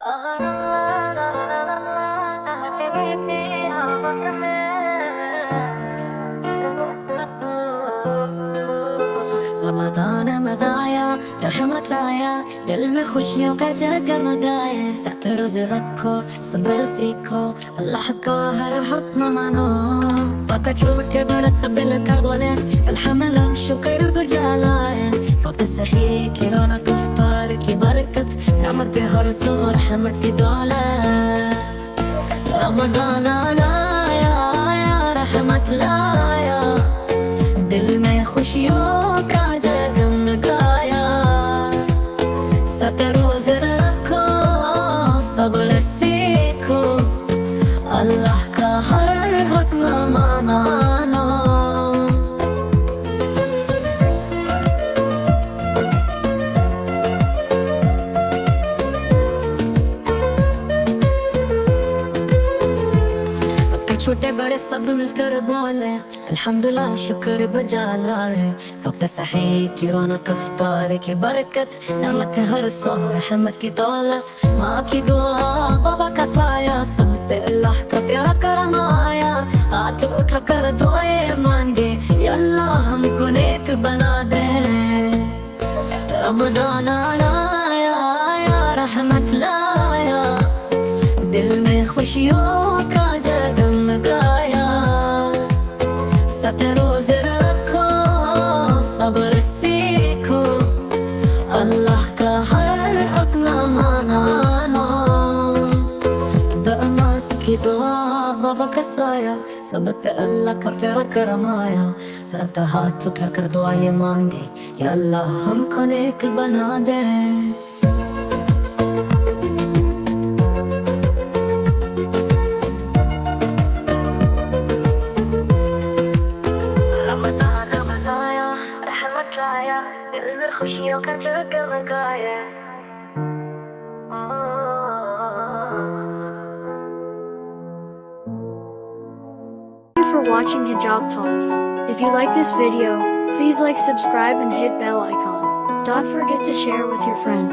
रमज़ान मज़ा आया, रहमत लाया, दिल में खुशियों का जगमग आया। साथ रोज़े रखो, सब्र सीखो, अल्लाह का हर हुक्म मानो। पका छोड़ के बड़ा सबिल का बोले, अल्हम्दुलिल्लाह शुक्र गुजार लाए। वक्त सही की रौनक इफ्तार की बरकत, रहमत हर सू रहमत की दौलत। रमज़ान आया, रहमत लाया, दिल में खुशियों का जगमगाया। साथ रोज़े रखो, सब्र सीखो, अल्लाह का हर हुक्म मानो। छोटे बड़े सब मिलकर बोले, अल्हम्दुलिल्लाह शुक्र बजा लाए। वक्त सही की रौनक इफ्तार की बरकत, रहमत हर सू रहमत की दौलत। माँ की दुआ, बाबा का साया, सब पे अल्लाह का प्यारा करम आया। हाथ उठा कर दुआएं मांगे, या अल्लाह हमको नेक बना दे। रमज़ान आया, रहमत लाया, दिल में खुशियों का जगमगाया। साथ रोज़े रखो, सब्र सीखो, अल्लाह का हर हुक्म मानो। दामाद की दुआ, बाबा का साया, सब पे अल्लाह का प्यारा करम आया। रात हाथ उठा कर दुआएं मांगे, या अल्लाह हमको नेक बना दे। दिल में खुशियों का जगमगाया। Thank you for watching Hijab Talks. If you like this video, please like, subscribe and hit bell icon. Don't forget to share with your friends.